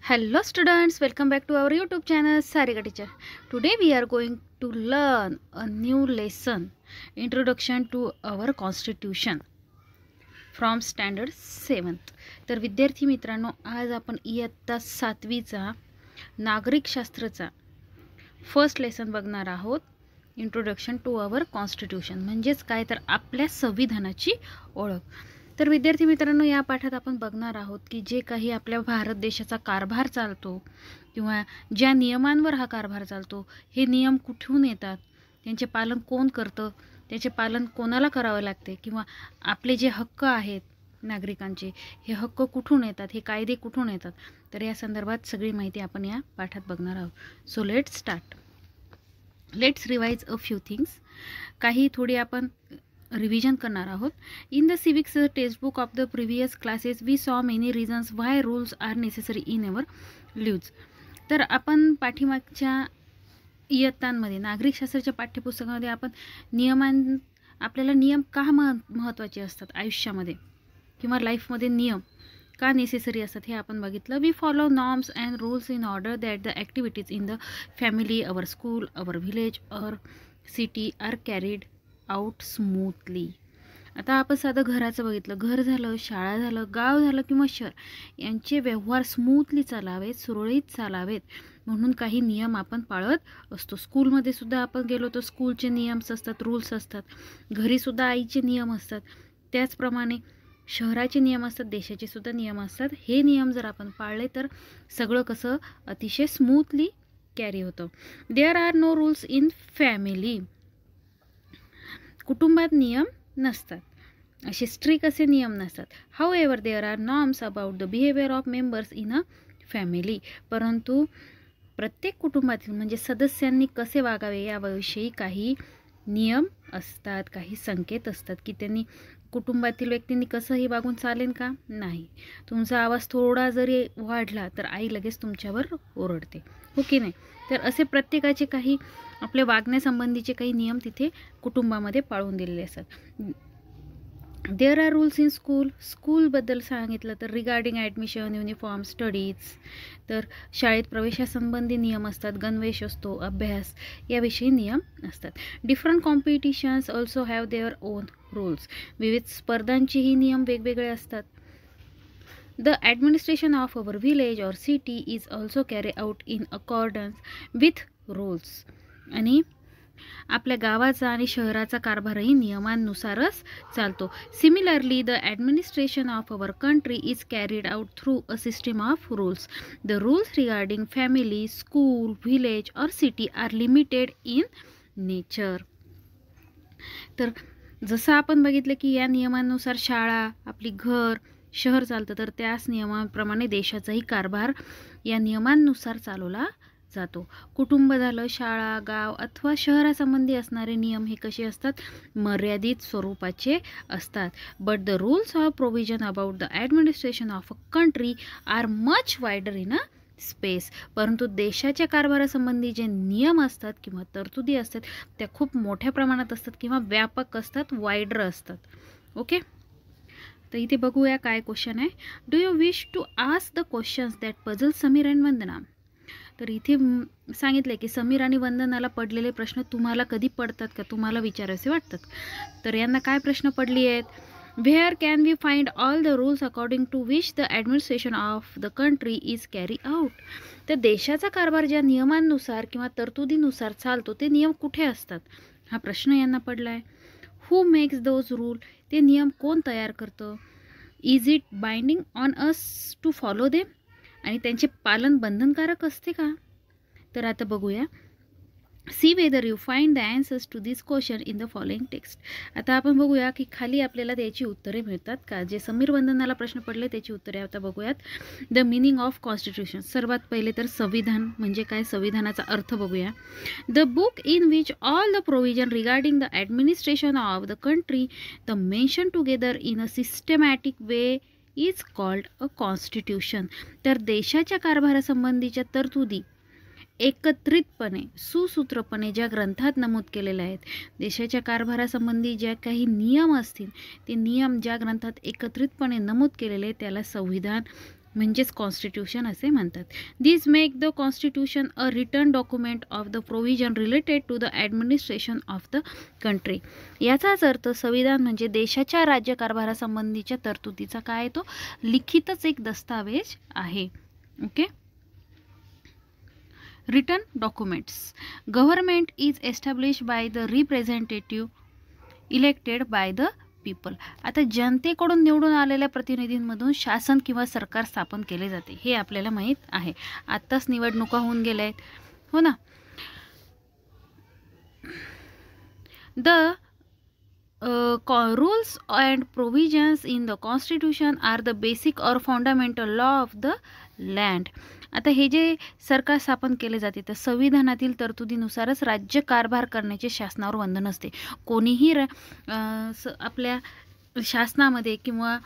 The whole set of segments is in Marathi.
Hello students, welcome back to our YouTube channel Sarika Teacher. Today we are going to learn a new lesson, Introduction to our Constitution from Standard 7th. तर विद्यार्थी मित्रांनो, आज आपण इयत्ता 7वीचा नागरिकशास्त्राचा फर्स्ट लेसन बघणार आहोत. इंट्रोडक्शन टू आवर कॉन्स्टिट्यूशन म्हणजेच काय तर आपल्या संविधानाची ओळख. तर विद्यार्थी मित्रांनो, या पाठात आपण बघणार आहोत की जे काही आपल्या भारत देशाचा कारभार चालतो किंवा ज्या नियमांवर हा कारभार चालतो, हे नियम कुठून येतात, त्यांचे पालन कोण करतं, त्याचे पालन कोणाला करावं लागते किंवा आपले जे हक्क आहेत नागरिकांचे, हे हक्क कुठून येतात, हे कायदे कुठून येतात, तर या संदर्भात सगळी माहिती आपण या पाठात बघणार आहोत. So let's start. Let's revise a few things. काही थोडी आपण रिव्हिजन करणार आहोत. In the civics textbook of the previous classes we saw many reasons why rules are necessary in our lives. तर आपण पाठीमागच्या इयत्तांमध्ये नागरिकशास्त्राच्या पाठ्यपुस्तकामध्ये आपण आपल्याला नियम का महत्त्वाचे असतात आयुष्यामध्ये किंवा लाईफमध्ये नियम का नेसेसरी असतात हे आपण बघितलं. We follow norms and rules in order that the activities in the family, our school, our village or city are carried out smoothly. आता आपण साधं घराचं बघितलं, घर झालं, शाळा झालं, गाव झालं किंवा शहर, यांचे व्यवहार स्मूथली चालावेत, सुरळीत चालावेत म्हणून काही नियम आपण पाळत असतो. स्कूलमध्ये सुद्धा आपण गेलो तर स्कूलचे नियम्स असतात, रूल्स असतात. घरीसुद्धा आईचे नियम असतात. त्याचप्रमाणे शहराचे नियम असतात, देशाचे सुद्धा नियम असतात. हे नियम जर आपण पाळले तर सगळं कसं अतिशय स्मूथली कॅरी होतं. There are no rules in family. कुटुंबात नियम नसतात, असे स्ट्रिक्ट असे नियम नसतात. However there are norms about the behaviour of members in a family. परंतु प्रत्येक कुटुंबातील म्हणजे सदस्यांनी कसे वागावे याविषयी काही नियम असतात, काही संकेत असतात की त्यांनी कुटुंबातील व्यक्तींनी कसंही वागून चालेल का नाही. तुमचा आवाज थोडा जरी वाढला तर आई लगेच तुमच्यावर ओरडते, हो की नाही. तर असे प्रत्येकाचे काही आपल्या वागण्यासंबंधीचे काही नियम तिथे कुटुंबामध्ये पाळून दिलेले असतात. There are rules in school. स्कूलबद्दल सांगितलं तर रिगार्डिंग ॲडमिशन, युनिफॉर्म, स्टडीज. तर शाळेत प्रवेशासंबंधी नियम असतात, गणवेश असतो, अभ्यास याविषयी नियम असतात. Different competitions also have their own rules. विविध स्पर्धांचेही नियम वेगवेगळे असतात. The administration of our village or city is also carry out in accordance with rules. आणि आपल्या गावाचा आणि शहराचा कारभारही नियमांनुसारच चालतो. Similarly the administration of our country is carried out through a system of rules. The rules regarding family, school, village or city are limited in nature. तर जसं आपण बघितलं की या नियमांनुसार शाळा, आपली घर, शहर चालतं, तर त्याच नियमाप्रमाणे देशाचाही कारभार या नियमांनुसार चालवला जातो. कुटुंब झालं, शाळा, गाव अथवा शहरासंबंधी असणारे नियम हे कसे असतात, मर्यादित स्वरूपाचे असतात. But the rules of provision about the administration of a country are much wider in a space. परंतु देशाच्या कारभारासंबंधी जे नियम असतात किंवा तरतुदी असतात त्या खूप मोठ्या प्रमाणात असतात किंवा व्यापक असतात, वायडर असतात. ओके. तर इथे बघूया काय क्वेश्चन आहे. Do you wish to ask the questions that puzzle Sameer and Vandana. तर इथे सांगितलं की समीर आणि वंदनाला पडलेले प्रश्न तुम्हाला कधी पडतात का, तुम्हाला विचारायचे वाटतात. तर यांना काय प्रश्न पडले आहेत. Where can we find all the rules according to which the administration of the country is carry out. तर देशाचा कारभार ज्या नियमांनुसार किंवा तरतुदीनुसार चालतो ते नियम कुठे असतात, हा प्रश्न यांना पडला आहे. Who makes those rule. ते नियम कोण तयार करतं. Is it binding on us to follow them. आणि त्यांचे पालन बंधनकारक असते का. तर आता बघूया. See whether you find the answers to this question in the following text. आता आपण बघूया की खाली आपल्याला त्याची उत्तरे मिळतात का. जे समीर वंदनाला प्रश्न पडले त्याची उत्तरे आता बघूयात. The meaning of constitution. सर्वात पहिले तर संविधान म्हणजे काय, संविधानाचा अर्थ बघूया. The book in which all the provision regarding the administration of the country the mention together in a systematic way is called a constitution. तर देशाच्या कारभारासंबंधीच्या तरतुदी एकत्रितपणे सुसूत्रपणे ज्या ग्रंथात नमूद केलेल्या आहेत, देशाच्या कारभारासंबंधी ज्या काही नियम असतील ते नियम ज्या ग्रंथात एकत्रितपणे नमूद केलेले त्याला संविधान म्हणजेच कॉन्स्टिट्यूशन असे म्हणतात. This make the constitution a written document of the provision related to the administration of the country. याचाच अर्थ संविधान म्हणजे देशाच्या राज्यकारभारासंबंधीच्या तरतुदीचा काय तो लिखितच एक दस्तावेज आहे. Okay. Written documents. Government is established by the representative elected by the people. आता जनतेकडून निवडून आलेल्या प्रतिनिधींमधून शासन किंवा सरकार स्थापन केले जाते हे आपल्याला माहीत आहे. आत्ताच निवडणुका होऊन गेल्या आहेत, हो ना. The rules and provisions in the constitution are the basic or fundamental law of the land. आता हे जे सरकार स्थापन केले जाते तर संविधानातील तरतुदीनुसारच राज्य कारभार करण्याचे शासनावर बंधन असते. कोणीही आपल्या शासनामध्ये किंवा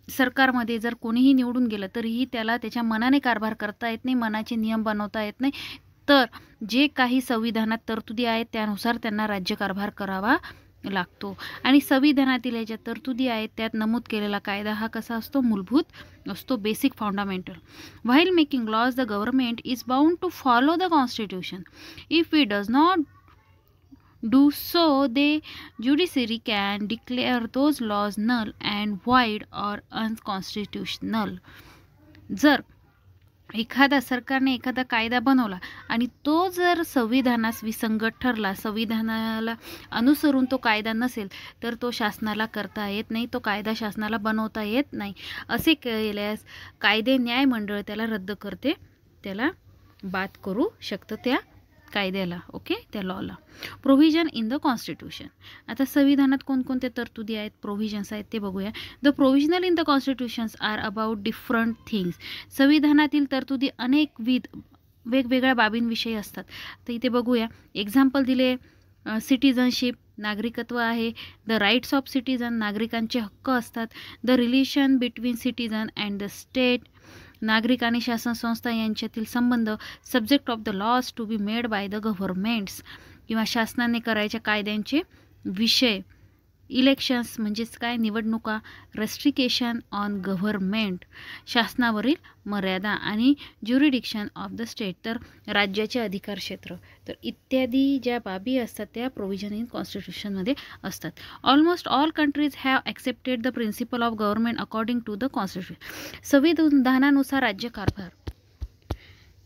सरकारमध्ये जर कोणीही निवडून गेलं तरीही त्याला त्याच्या मनाने कारभार करता येत नाही, मनाचे नियम बनवता येत नाही. तर जे काही संविधानात तरतुदी आहेत त्यानुसार त्यांना राज्यकारभार करावा लागतो. आणि संविधानातील ज्या तरतुदी आहेत त्यात नमूद केलेला कायदा हा कसा असतो, मूलभूत असतो, basic fundamental. While making laws the government is bound to follow the constitution. If it does not do so the judiciary can declare those laws null and void or unconstitutional. जर एखादा सरकारने एखादा कायदा बनवला आणि तो जर संविधानास विसंगत ठरला, संविधानाला अनुसरून तो कायदा नसेल तर तो शासनाला करता येत नाही, तो कायदा शासनाला बनवता येत नाही. असे केल्यास कायदे न्याय मंडळ त्याला रद्द करते, त्याला बाद करू शकतं त्या कायद्याला. ओके, त्या लॉला. Provision in the constitution. आता संविधानात कोणकोणत्या तरतुदी आहेत, प्रोव्हिजन्स आहेत ते बघूया. The provisional in the constitutions are about different things. संविधानातील तरतुदी अनेकविध वेगवेगळ्या बाबींविषयी असतात. तर इथे बघूया एक्झाम्पल दिले. सिटिझनशिप, नागरिकत्व आहे. द राईट्स ऑफ सिटिझन, नागरिकांचे हक्क असतात. The relation between citizen and the state, नागरिक आणि शासन संस्था यांच्यातील संबंध. Subject of the laws to be made by the governments, किंवा शासनाने करायच्या कायद्यांचे विषय. इलेक्शन्स म्हणजेच काय, निवडणुका. रेस्ट्रिकेशन ऑन गव्हर्नमेंट, शासनावरील मर्यादा. आणि ज्युरिडिक्शन ऑफ द स्टेट, तर राज्याचे अधिकार क्षेत्र. तर इत्यादी ज्या बाबी असतात त्या प्रोव्हिजन इन कॉन्स्टिट्यूशनमध्ये असतात. Almost all countries have accepted the principle of government according to the constitution. संविधानानुसार राज्यकारभार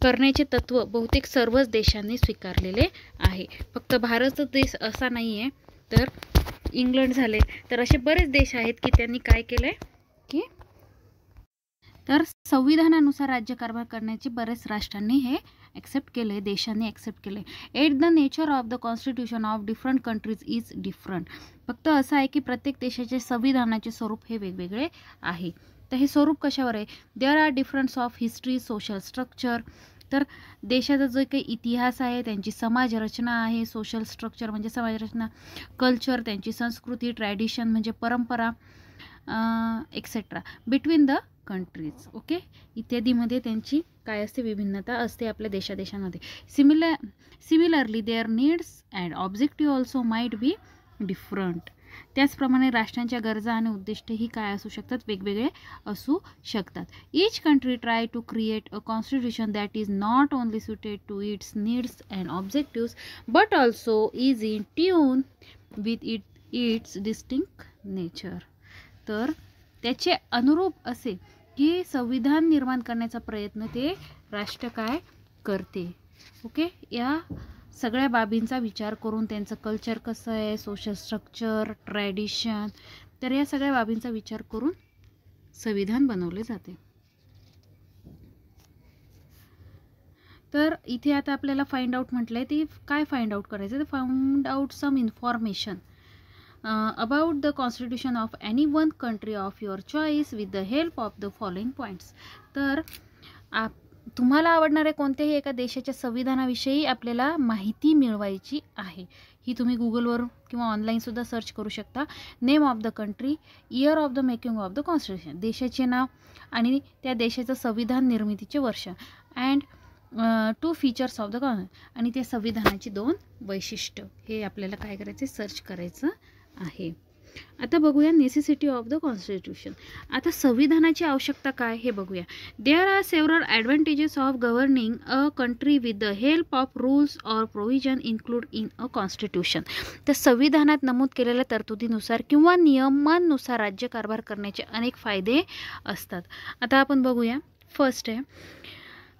करण्याचे तत्त्व बहुतेक सर्वच देशांनी स्वीकारलेले आहे. फक्त भारत देश असा नाही आहे, तर इंग्लंड झाले, तर असे बरेच देश आहेत की त्यांनी काय केलं आहे की तर संविधानानुसार राज्यकारभार करण्याचे बरेच राष्ट्रांनी हे ॲक्सेप्ट केले, देशांनी ॲक्सेप्ट केले. At the nature of the constitution of different countries is different. फक्त असं आहे की प्रत्येक देशाचे संविधानाचे स्वरूप हे वेगवेगळे आहे. तर हे स्वरूप कशावर आहे, there are difference of history, social structure. तर देशाचा जो काही इतिहास आहे, त्यांची समाजरचना आहे, सोशल स्ट्रक्चर म्हणजे समाजरचना, कल्चर त्यांची संस्कृती, ट्रॅडिशन म्हणजे परंपरा, etcetera, between the countries. Okay, इत्यादीमध्ये त्यांची काय असते, विभिन्नता असते आपल्या देशादेशांमध्ये. Similarly their needs and objective also might be different. त्याचप्रमाणे राष्ट्रांच्या गरजा आणि उद्दिष्टही काय असू शकतात, वेगवेगळे असू शकतात. Each country try to create a constitution that is not only suited to its needs and objectives but also is in tune with its distinct nature. तर त्याचे अनुरूप असे की संविधान निर्माण करण्याचा प्रयत्न ते राष्ट्र काय करते. ओके, या सगळ्या बाबींचा विचार करून, त्यांचं कल्चर कसं आहे, सोशल स्ट्रक्चर, ट्रॅडिशन, तर या सगळ्या बाबींचा विचार करून संविधान बनवले जाते. तर इथे आता आपल्याला फाइंड आउट म्हटलंय, ते काय फाइंड आउट करायचं, तर find out some information about the constitution of any one country of your choice with the help of the following points. तर तुम्हाला आवडणाऱ्या कोणत्याही एका देशाच्या संविधानाविषयी आपल्याला माहिती मिळवायची आहे. ही तुम्ही गुगलवर किंवा ऑनलाईनसुद्धा सर्च करू शकता. Name of the country, year of the making of the constitution, देशाचे नाव आणि त्या देशाचं संविधान निर्मितीचे वर्ष, and two features of the आणि ते संविधानाची 2 वैशिष्ट्य हे आपल्याला काय करायचं सर्च करायचं आहे. आता बघूया नेसेसिटी ऑफ द कॉन्स्टिट्यूशन. आता संविधानाची आवश्यकता काय हे बघूया. There are several advantages of governing a country with the help of rules or provision include in a constitution. तर संविधानात नमूद केलेल्या तरतुदीनुसार किंवा नियमांनुसार राज्यकारभार करण्याचे अनेक फायदे असतात. आता आपण बघूया. फर्स्ट आहे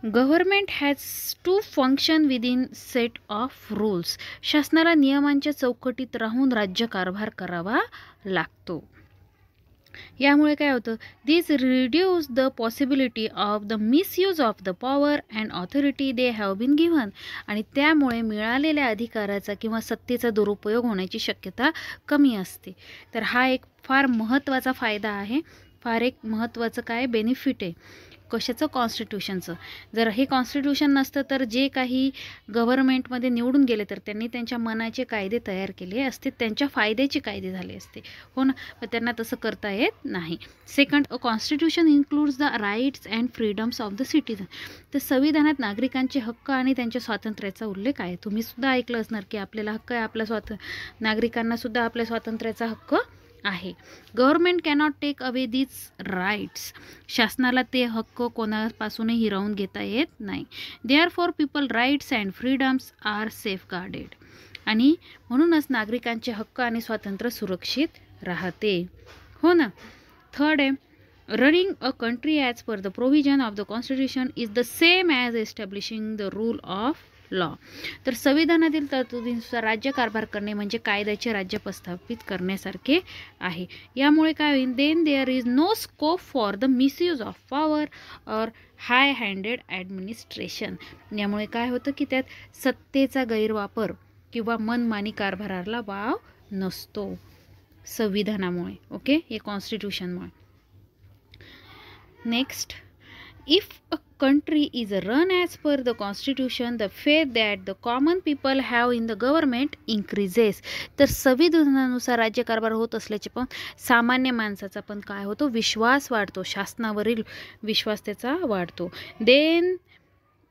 government has to function within set of rules. शासनाला नियमांच्या चौकटीत राहून राज्यकारभार करावा लागतो. यामुळे काय होतं this reduce the possibility of the misuse of the power and authority they have been given. आणि त्यामुळे मिळालेल्या अधिकाराचा किंवा सत्तेचा दुरुपयोग होण्याची शक्यता कमी असते. तर हा एक फार महत्त्वाचा फायदा आहे. फार एक महत्त्वाचं काय बेनिफिट आहे कशाचं कॉन्स्टिट्यूशनचं. जर हे कॉन्स्टिट्यूशन नसतं तर जे काही गव्हर्नमेंटमध्ये निवडून गेले तर त्यांनी त्यांच्या मनाचे कायदे तयार केले असते, त्यांच्या फायद्याचे कायदे झाले असते हो ना, पण त्यांना तसं करता येत नाही. Second a constitution includes the rights and freedoms of the citizen. तर संविधानात नागरिकांचे हक्क आणि त्यांच्या स्वातंत्र्याचा उल्लेख आहे. तुम्ही सुद्धा ऐकलं असणार की आपल्याला हक्क आहे, आपल्या नागरिकांना सुद्धा आपल्या स्वातंत्र्याचा हक्क आहे. Government cannot take away these rights. शासनाला ते हक्क कोणापासूनही हिरावून घेता येत नाही. Therefore people rights and freedoms are safeguarded. आणि म्हणूनच नागरिकांचे हक्क आणि स्वातंत्र्य सुरक्षित राहते हो ना. थर्ड आहे running a country as per the provision of the constitution is the same as establishing the rule of law. तर संविधानातील तरतुदीनुसार राज्यकारभार करणे म्हणजे कायद्याचे राज्य प्रस्थापित करण्यासारखे आहे. यामुळे काय होईल then there is no scope for the misuse of power or high handed administration. यामुळे काय होतं की त्यात सत्तेचा गैरवापर किंवा मनमानी कारभाराला वाव नसतो संविधानामुळे. ओके, हे कॉन्स्टिट्यूशनमुळे. Next if a country is run as per the constitution the faith that the common people have in the government increases. तर संविधानानुसार राज्यकारभार होत असल्याचे पण सामान्य माणसाचा पण काय होतो विश्वास वाढतो, शासनावरील विश्वास त्याचा वाढतो.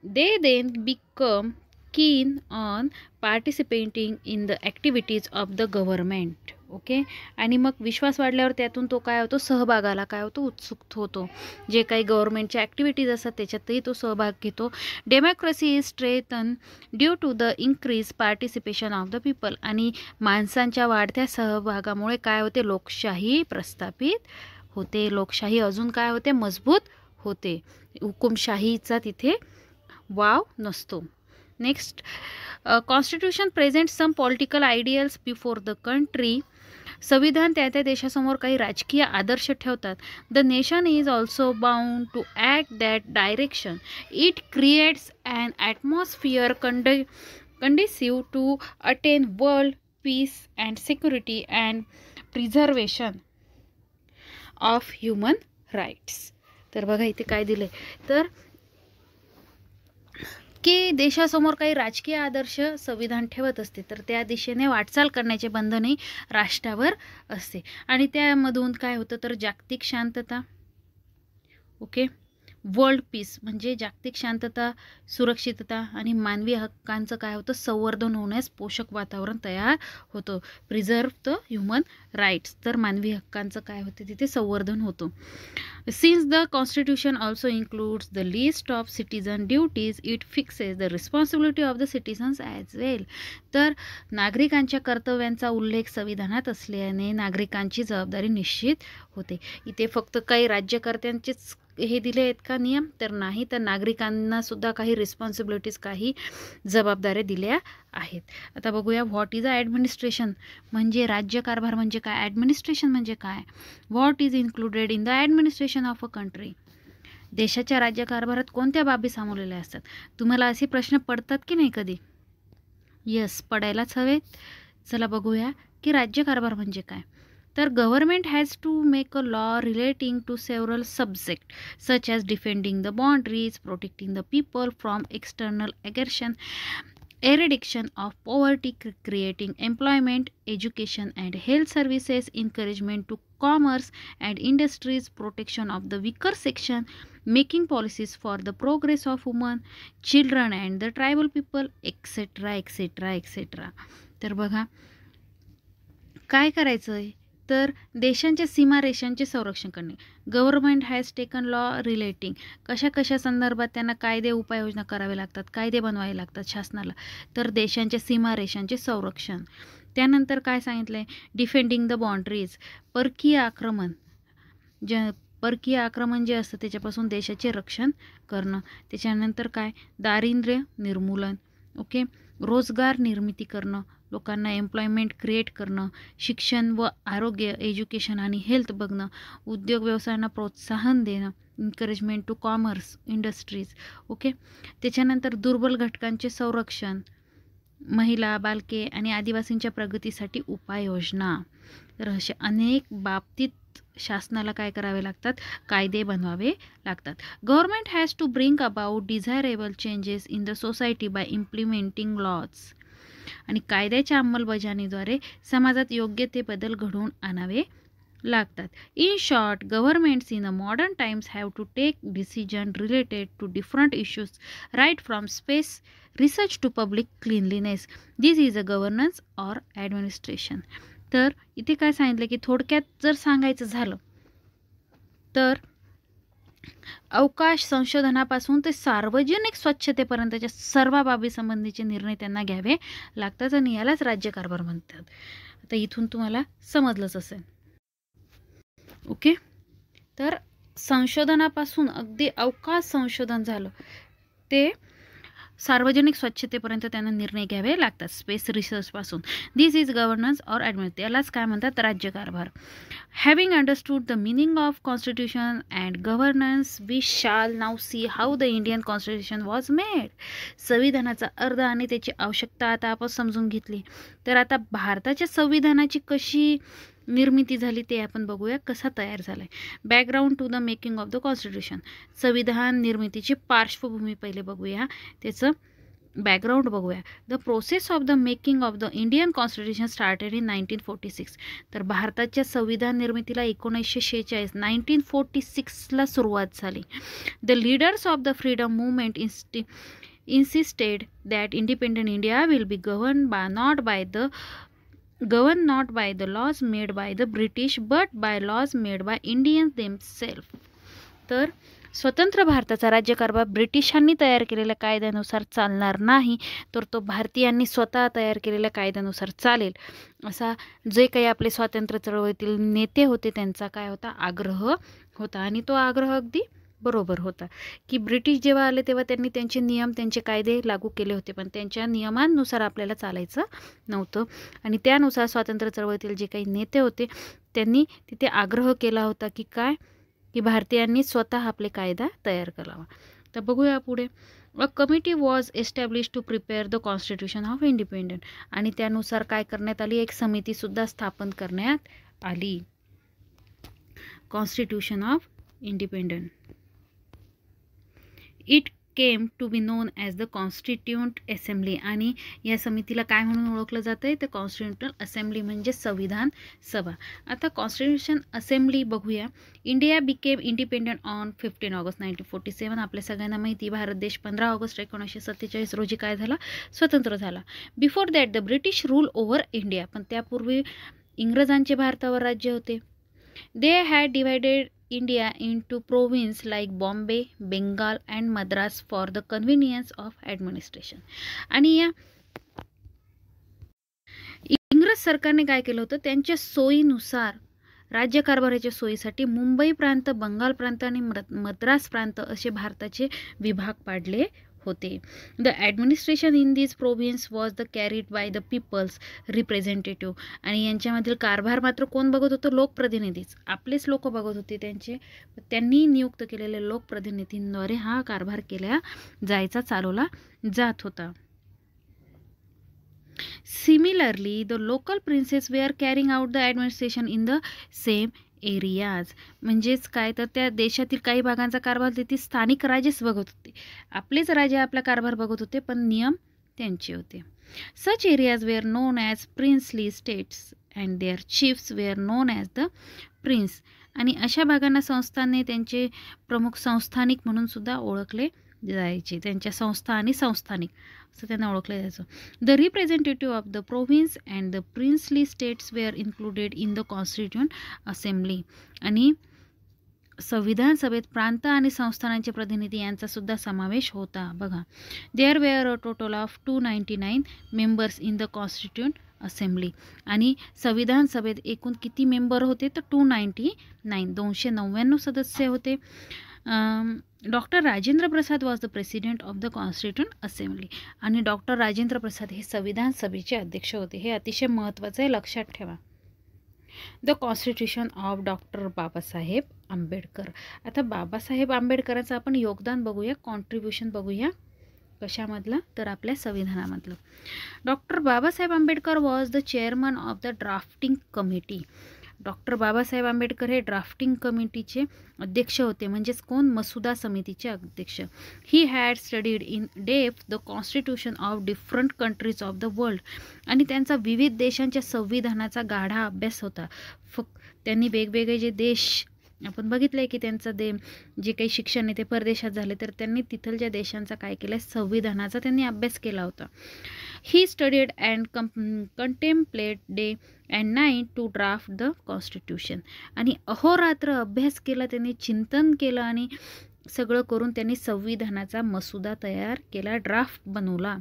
they become keen on participating in the activities of the government. Okay, आणि मग विश्वास वाढल्यावर त्यातून तो काय होतो सहभागाला काय होतो उत्सुक होतो. जे काही गव्हर्नमेंटच्या ॲक्टिव्हिटीज असतात त्याच्यातही तो सहभाग घेतो. Democracy is strengthen due to the increase participation of the people. आणि माणसांच्या वाढत्या सहभागामुळे काय होते लोकशाही प्रस्थापित होते. लोकशाही अजून काय होते मजबूत होते. हुकुमशाहीचा तिथे वाव नसतो. Next constitution present some political ideals before the country. संविधान त्या त्या देशासमोर काही राजकीय आदर्श ठेवतात. The nation is also bound to act that direction. It creates an atmosphere conducive to attain world peace and security and preservation of human rights. तर बघा इथे काय दिले तर की देशासमोर काही राजकीय आदर्श संविधान ठेवत असते तर त्या दिशेने वाटचाल करण्याचे बंधनही राष्ट्रावर असते. आणि त्यामधून काय होतं तर जागतिक शांतता ओके वर्ल्ड पीस म्हणजे जागतिक शांतता सुरक्षितता आणि मानवी हक्कांचं काय होतं संवर्धन होण्यास पोषक वातावरण तयार होतं. Preserve the human rights. तर मानवी हक्कांचं काय होतं तिथे संवर्धन होतं. Since the constitution also includes the list of citizen duties it fixes the responsibility of the citizens as well. तर नागरिकांच्या कर्तव्यांचा उल्लेख संविधानात असल्याने नागरिकांची जबाबदारी निश्चित होते. इथे फक्त काही राज्यकर्त्यांचेच हे दिले आहेत का नियम तर नाही, तर नागरिकांना सुद्धा काही रिस्पॉन्सिबिलिटीज काही जबाबदाऱ्या दिल्या आहेत. आता बघूया व्हॉट इज अ ॲडमिनिस्ट्रेशन. म्हणजे राज्यकारभार म्हणजे काय, ॲडमिनिस्ट्रेशन म्हणजे काय. What is included in the administration of a country. देशाच्या राज्यकारभारात कोणत्या बाबी सामावलेल्या असतात. तुम्हाला असे प्रश्न पडतात की नाही कधी. यस पडायलाच हवेत. चला बघूया की राज्यकारभार म्हणजे काय. तर government has to make a law relating to several subject such as defending the boundaries protecting the people from external aggression eradication of poverty, creating employment, education and health services, encouragement to commerce and industries, protection of the weaker section, making policies for the progress of women, children and the tribal people, etc. etc. etc. तर बघा काय करायचं आहे, तर देशांच्या सीमारेषांचे संरक्षण करणे. Government has taken law relating, कशा कशा संदर्भात त्यांना कायदे उपाययोजना करावे लागतात, कायदे बनवावे लागतात शासनाला, तर देशांच्या सीमारेषांचे संरक्षण. त्यानंतर काय सांगितलं आहे, डिफेंडिंग द बाउंड्रीज, परकीय आक्रमण, परकीय आक्रमण जे असतं त्याच्यापासून देशाचे रक्षण करणं. त्याच्यानंतर काय, दारिद्र्य निर्मूलन, ओके, रोजगार निर्मिती करणं, लोकांना एम्प्लॉयमेंट क्रिएट करणं, शिक्षण व आरोग्य, एज्युकेशन आणि हेल्थ बघणं, उद्योग व्यवसायांना प्रोत्साहन देणं, encouragement to commerce industries, okay. त्याच्यानंतर दुर्बल घटकांचे संरक्षण, महिला, बालके आणि आदिवासींच्या प्रगतीसाठी उपाययोजना. तर असे अनेक बाबतीत शासनाला काय करावे लागतात, कायदे बनवावे लागतात. Government has to bring about desirable changes in the society by implementing laws, आणि कायद्याच्या अंमलबजावणीद्वारे समाजात योग्य ते बदल घडवून आणावे लागतात. In short, governments in a modern times have to take decision related to different issues, right from space research to public cleanliness. This is a governance or administration. तर इथे काय सांगितलं की थोडक्यात जर सांगायचं झालं तर अवकाश संशोधनापासून ते सार्वजनिक स्वच्छतेपर्यंतच्या सर्व बाबीसंबंधीचे निर्णय त्यांना घ्यावे लागतात आणि यालाच राज्यकारभार म्हणतात. आता इथून तुम्हाला समजलंच असेल, ओके. तर संशोधनापासून अगदी अवकाश संशोधन झालं ते सार्वजनिक स्वच्छतेपर्यंत त्यांना निर्णय घ्यावे लागतात, स्पेस रिसर्चपासून. This is governance or administration, यालाच काय म्हणतात, राज्यकारभार. Having understood the meaning of constitution and governance, we shall now see how the Indian constitution was made. संविधानाचा अर्थ आणि त्याची आवश्यकता आता आपण समजून घेतली, तर आता भारताच्या संविधानाची कशी निर्मिती झाली ते आपण बघूया, कसा तयार झाला आहे. Background to the making of the constitution, संविधान निर्मितीची पार्श्वभूमी पहिले बघूया, त्याचं बॅकग्राऊंड बघूया. The process of the making of the Indian constitution started in 1946. तर भारताच्या संविधान निर्मितीला 1946 1946ला सुरुवात झाली. The leaders of the freedom movement insisted that independent India will be governed not by the laws made by the British but by laws made by Indians themselves. तर स्वतंत्र भारताचा राज्यकारभार ब्रिटिशांनी तयार केलेल्या कायद्यानुसार चालणार नाही, तर तो भारतीयांनी स्वतः तयार केलेल्या कायद्यानुसार चालेल, असा जे काही आपले स्वातंत्र्य चळवळीतील नेते होते त्यांचा काय होता, आग्रह होता. आणि तो आग्रह अगदी बरोबर होता की ब्रिटिश जेव्हा आले तेव्हा त्यांनी त्यांचे नियम, त्यांचे कायदे लागू केले होते, पण त्यांच्या नियमांनुसार आपल्याला चालायचं नव्हतं. आणि त्यानुसार स्वातंत्र्य चळवळीतील जे काही नेते होते त्यांनी तिथे आग्रह केला होता की काय, की भारतीयांनी स्वतः आपले कायदा तयार करावा. तर बघूया पुढे. A committee was establish to prepare the constitution of independent, आणि त्यानुसार काय करण्यात आली, एक समितीसुद्धा स्थापन करण्यात आली, constitution of independent. It came to be known as the constituent assembly, आणि या समितीला काय म्हणून ओळखलं जातं आहे, तर कॉन्स्टिट्यूंट असेंब्ली म्हणजे संविधान सभा. आता कॉन्स्टिट्यूशन असेंब्ली बघूया. India became independent on 15 August 1947. आपल्या सगळ्यांना माहिती, भारत देश 15 ऑगस्ट 1947 रोजी काय झाला, स्वतंत्र झाला. Before that the British rule over India, पण त्यापूर्वी इंग्रजांचे भारतावर राज्य होते. They had divided India into province like Bombay, Bengal and Madras for the convenience of administration. आणि या इंग्रज सरकारने काय केलं होतं, त्यांच्या सोयीनुसार, राज्यकारभाराच्या सोयीसाठी मुंबई प्रांत, बंगाल प्रांत आणि मद्रास प्रांत असे भारताचे विभाग पाडले होते. The administration in this province was the carried by the people's representative, आणि यांच्यामधील कारभार मात्र कोण बघत होतं, लोकप्रतिनिधीच, आपलेच लोक बघत होते. त्यांनी नियुक्त केलेल्या लोकप्रतिनिधींद्वारे हा कारभार केला जायचा, चालवला जात होता. Similarly the local princes were carrying out the administration in the same areas. म्हणजेच काय, तर त्या देशातील काही भागांचा कारभार तेथील स्थानिक राजेच बघत होते, आपलेच राजे आपला कारभार बघत होते, पण नियम त्यांचे होते. Such areas were known as princely states and their chiefs were known as the prince. आणि अशा भागांना संस्थाने त्यांचे प्रमुख संस्थानिक म्हणून सुद्धा ओळखले जायचे. त्यांच्या संस्था आणि संस्थानिक असं त्यांना ओळखलं जायचं. The representative of the province and the princely states were included in the constitution assembly. आणि संविधान सभेत प्रांत आणि संस्थानांचे प्रतिनिधी यांचा सुद्धा समावेश होता. बघा, there were a total of 299 members in the constitution assembly. आणि संविधान सभेत एकूण किती मेंबर होते तर 299 सदस्य होते. Doctor Rajendra Prasad was the president of the constitution assembly. आणि डॉक्टर राजेंद्र प्रसाद हे संविधान सभेचे अध्यक्ष होते. हे अतिशय महत्त्वाचं आहे, लक्षात ठेवा. The constitution of doctor Babasaheb Ambedkar. आता बाबासाहेब आंबेडकरांचं आपण योगदान बघूया, कॉन्ट्रीब्युशन बघूया. कशामधलं तर आपल्या संविधानामधलं. Doctor Babasaheb Ambedkar was the chairman of the drafting committee. Doctor Babasaheb Ambedkar हे ड्राफ्टिंग कमिटीचे अध्यक्ष होते. म्हणजेच कोण? मसुदा समितीचे अध्यक्ष. He had studied in depth the constitution of different countries of the world. आणि त्यांचा विविध देशांच्या संविधानाचा गाढा अभ्यास होता. त्यांनी वेगवेगळे जे देश आपण बघितलं आहे की त्यांचं जे काही शिक्षण आहे ते परदेशात झाले, तर त्यांनी तिथलच्या देशांचा काय केलं, संविधानाचा त्यांनी अभ्यास केला होता. He studied and contemplate day and night to draft the constitution. आणि अहोरात्र अभ्यास केला त्यांनी, चिंतन केलं आणि सगळं करून त्यांनी संविधानाचा मसुदा तयार केला, ड्राफ्ट बनवला.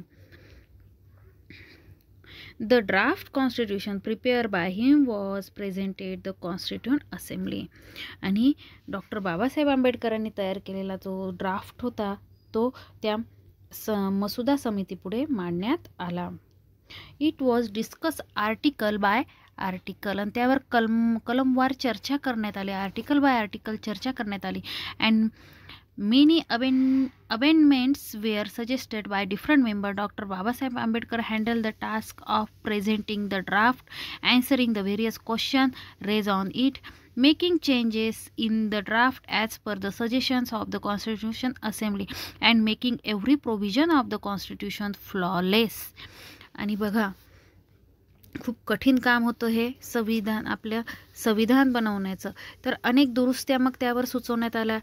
The draft constitution prepare by him was presented the constitution assembly. आणि डॉक्टर बाबासाहेब आंबेडकरांनी तयार केलेला जो ड्राफ्ट होता तो त्या मसुदा समितीपुढे मांडण्यात आला. It was discuss article by article. आणि त्यावर कलमवार चर्चा करण्यात आली, आर्टिकल बाय आर्टिकल चर्चा करण्यात आली. And many amendments were suggested by different members. Dr. Babasaheb Ambedkar handled the task of presenting the draft, answering the various questions raised on it, making changes in the draft as per the suggestions of the Constitution Assembly, and making every provision of the Constitution flawless. आणि बघा, खूप कठीण काम होतं हे संविधान, आपलं संविधान बनवण्याचं. तर अनेक दुरुस्त्या मग त्यावर सुचवण्यात आल्या.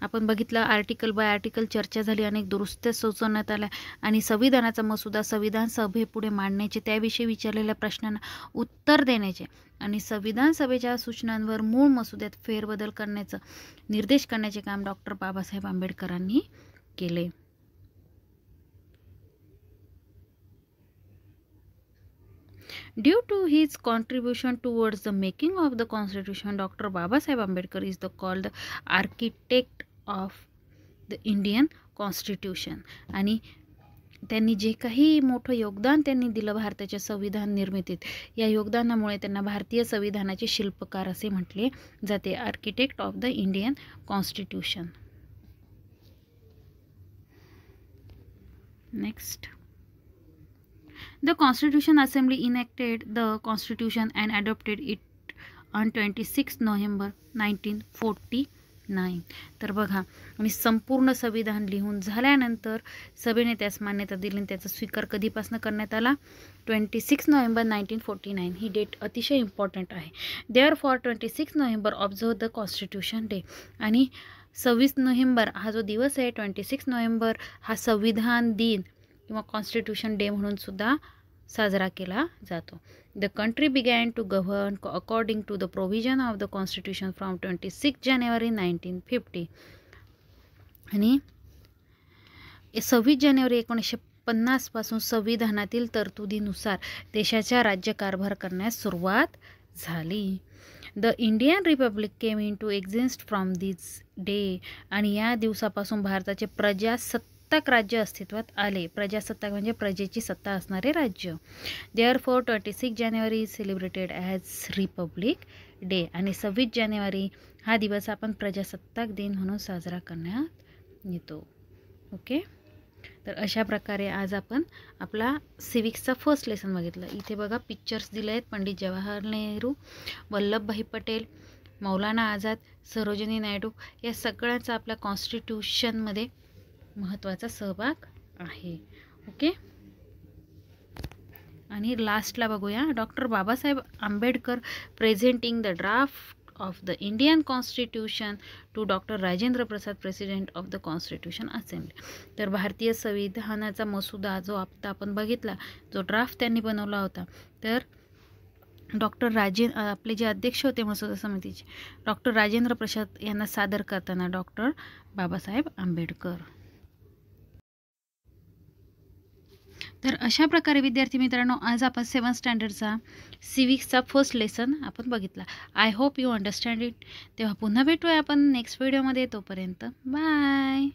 आपण बघितलं, आर्टिकल बाय आर्टिकल चर्चा झाली, अनेक दुरुस्त्या सुचवण्यात आल्या. आणि संविधानाचा मसुदा संविधान सभेपुढे मांडण्याचे, त्याविषयी विचारलेल्या प्रश्नांना उत्तर देण्याचे आणि संविधान सभेच्या सूचनांवर मूळ मसुद्यात फेरबदल करण्याचं, निर्देश करण्याचे काम डॉक्टर बाबासाहेब आंबेडकरांनी केले. Due to his contribution towards the making of the Constitution, Dr. Babasaheb Ambedkar is called the architect of the Indian Constitution. आणि त्यांनी जे काही मोठं योगदान त्यांनी दिलं भारताच्या संविधान निर्मितीत, या योगदानामुळे त्यांना भारतीय संविधानाचे शिल्पकार असे म्हटले जाते, architect of the Indian constitution. Next, the Constitution Assembly enacted the Constitution and adopted it on 26 November 1949. तर बघा, आणि संपूर्ण संविधान लिहून झाल्यानंतर सभेने त्यास मान्यता दिली आणि त्याचा स्वीकार कधीपासून करण्यात आला? 26 नोव्हेंबर 1949. ही डेट अतिशय इम्पॉर्टंट आहे. Therefore 26 November observe the Constitution Day. आणि 26 नोव्हेंबर हा जो दिवस आहे, 26 नोव्हेंबर हा संविधान दिन किंवा कॉन्स्टिट्यूशन डे म्हणून सुद्धा साजरा केला जातो. The country began to govern according to the provision of the constitution from 26 January 1950. आणि 26 जानेवारी 1950 पासून संविधानातील तरतुदीनुसार देशाच्या राज्यकारभार करण्यास सुरुवात झाली. The Indian republic came into exist from this day. आणि या दिवसापासून भारताचे प्रजासत्ताक राज्य अस्तित्वात आले. प्रजासत्ताक म्हणजे प्रजेची सत्ता असणारे राज्य. Therefore 26 January is celebrated as Republic Day. आणि 26 जानेवारी हा दिवस आपण प्रजासत्ताक दिन म्हणून साजरा करण्यात येतो. ओके, तर अशा प्रकारे आज आपण आपला सिविक्सचा फर्स्ट लेसन बघितलं. इथे बघा पिक्चर्स दिले आहेत. पंडित जवाहरलाल नेहरू, वल्लभभाई पटेल, मौलाना आझाद, सरोजिनी नायडू या सगळ्यांचा आपल्या कॉन्स्टिट्यूशनमध्ये महत्त्वाचा सहभाग आहे. ओके. आणि लास्टला बघूया, doctor Babasaheb Ambedkar presenting the draft of the Indian constitution to doctor Rajendra Prasad, president of the constitution assembly. तर भारतीय संविधानाचा मसुदा जो आत्ता आपण बघितला, जो ड्राफ्ट त्यांनी बनवला होता, तर आपले जे अध्यक्ष होते मसुदा समितीचे, डॉक्टर राजेंद्र प्रसाद यांना सादर करताना डॉक्टर बाबासाहेब आंबेडकर. तर अशा प्रकारे विद्यार्थी मित्रांनो, आज आपण 7th स्टँडर्डचा सिविक्सचा फर्स्ट लेसन आपण बघितला. I hope you understand it. तेव्हा पुन्हा भेटूया आपण नेक्स्ट व्हिडिओमध्ये. तोपर्यंत बाय.